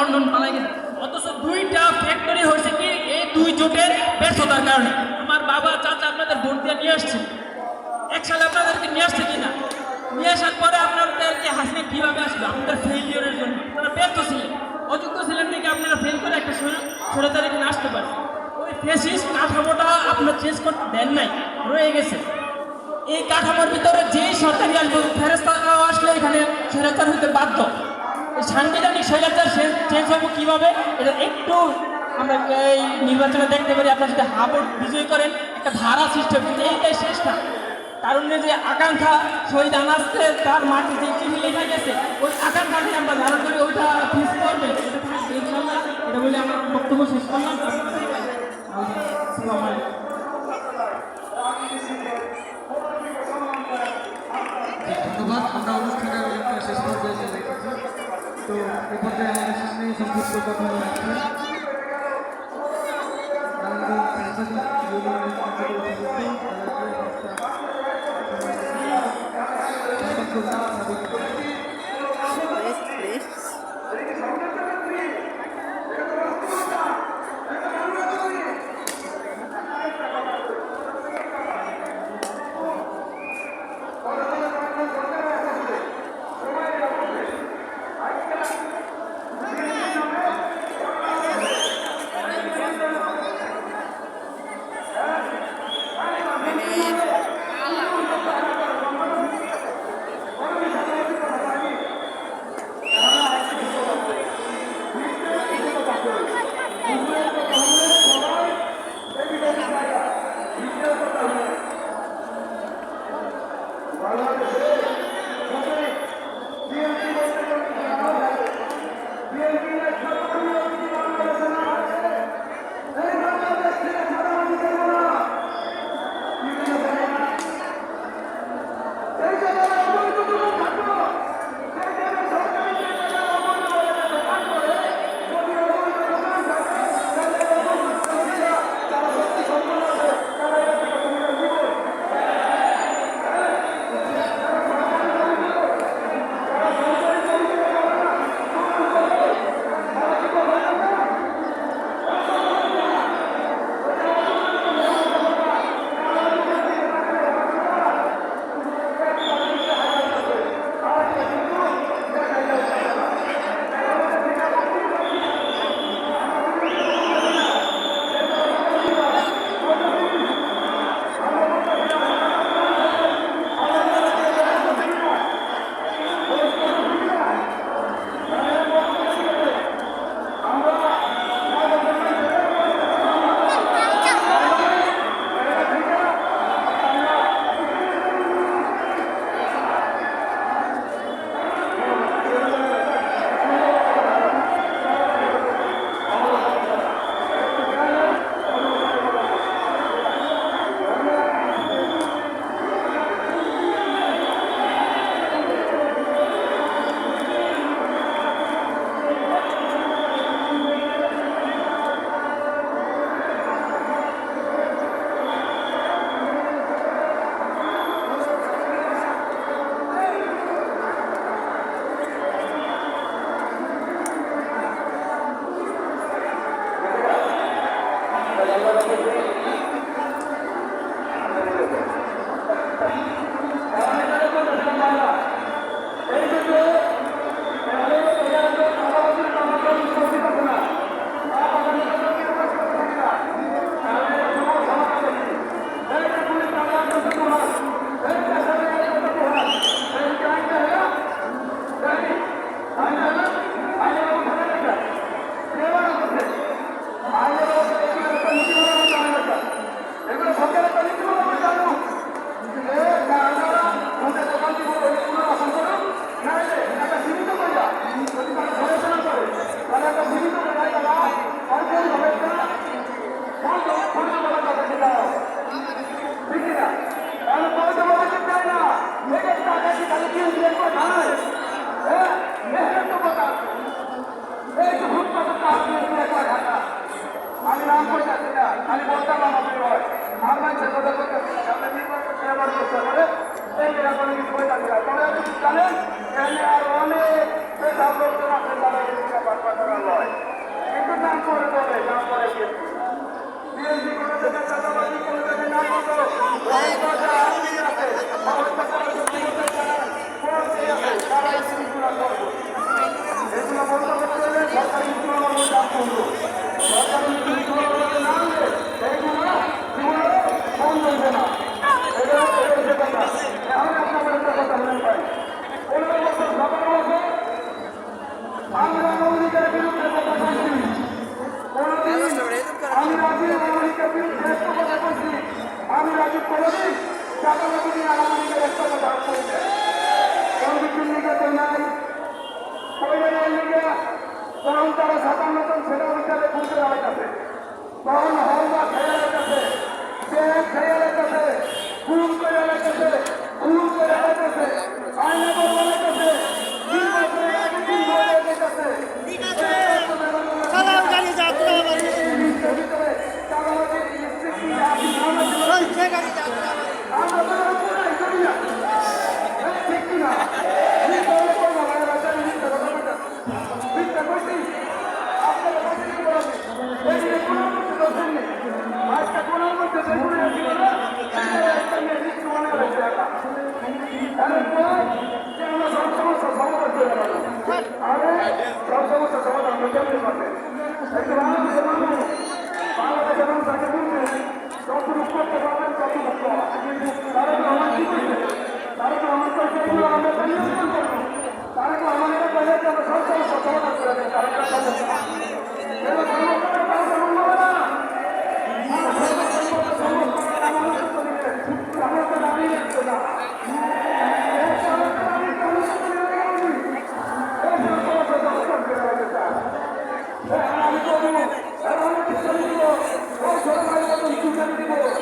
London পালাই গেছে। অথচ দুইটা ফ্যাক্টরি হয়েছে কি এই দুই জোটের ব্যর্থতার কারণে। আমার বাবা চাচা আপনাদের ভোট দিয়ে নিয়ে আসছে, এক সালে আপনাদেরকে নিয়ে আসছে কিনা, নিয়ে আসার পরে আপনাদেরকে হাসিনা কীভাবে আসবে? আপনাদের ফেইলিয়রের জন্য। আপনারা ব্যর্থ ছিলেন, অযোগ্য ছিলেন থেকে আপনারা ফেল করে একটা সরকারে কিনে আসতে পারেন। ওই ফেসিস কাঠামোটা আপনারা চেঞ্জ করতে দেন নাই, রয়ে গেছে। এই কাঠামোর ভিতরে যেই সরকারি আসবে ফেরস্তা আসলে এখানে স্বৈরাচার হতে বাধ্য। এই সাংবিধানিক স্বৈরাচার চেঞ্জ হবে কীভাবে, এটা একটু আমরা এই নির্বাচনে দেখতে পারি। আপনারা যদি হাবড় বিজয় করেন একটা ধারা সৃষ্টি হবে, কিন্তু এইটাই শেষ না। কারণ যে আকাঙ্ক্ষা শহীদ আনাজকে তার মাটি যে চিঠি লেখা গেছে, ওই আকাঙ্ক্ষাকে আমরা ধারণ করি, ওইটা ফিস করবে, এটা বলে আমার বক্তব্য শেষ করলাম। ধন্যবাদ। আমরা অনুষ্ঠানের শেষ পর্যায়ে চলে এসেছি। তো এ পর্যায়ে আমাদের সামনে সংক্ষিপ্ত কথা রাখছেন জানেন এখানে আর অনেক পেশাব লোকজন আছে যারা এই ব্যাপার নয়। আমরা মৌলিকের বিরুদ্ধে কথা বলছি, কোনোদিন আমি রাজি মৌলিকের বিরুদ্ধে একটা কথা বলছি, আমি রাজি কোনোদিন চাপাবাজি নিয়ে আওয়ামীলীগের একটা কথা বলছি। সংবিধান লিগে তো নাই, পরিবারের লিগে তখন তারা 57 ছেলে বিচারে ঘুরতে দাঁড়াইতেছে, তখন হলমা খেয়ে রেখেছে, পেট খেয়ে রেখেছে, খুন করে রেখেছে, খুন করে রেখেছে, আইনে বলে রেখেছে, নির্বাচনের আগে দিন হয়ে রেখেছে। চালাও গাড়ি যাত্রা আমার ভিতরে চালাবাজির স্বীকৃতি আপনি মনে করেন। চলছে গাড়ি যাত্রা আমরা তো আর পুরাই করি না, ঠিক কিনা? নির্বাচন করবো, আমার রাজার মিথ্যা কথা বলতে। মিথ্যা করছি, আপনারা বলছি কি বলছি? এই যে কোনার মধ্যে বলছেন নি, আজকে কোনার মধ্যে যেগুলো ছিল না, একটা নিয়ে লিস্ট বানিয়ে রাখছে একা। এরপর যে আমরা সব সমস্যা সমাধান করে গেলাম। আরে সব সমস্যা সমাধান আমরা কেমনি পারবে? একটু বাংলাদেশের মানুষ, বাংলাদেশের মানুষ তাকে বলছে, যতটুকু করতে পারবেন ততটুকু করা। তারা তো আমার কি করছে? তারা তো আমার কাছে এগুলো আমরা পরিবর্তন করবো।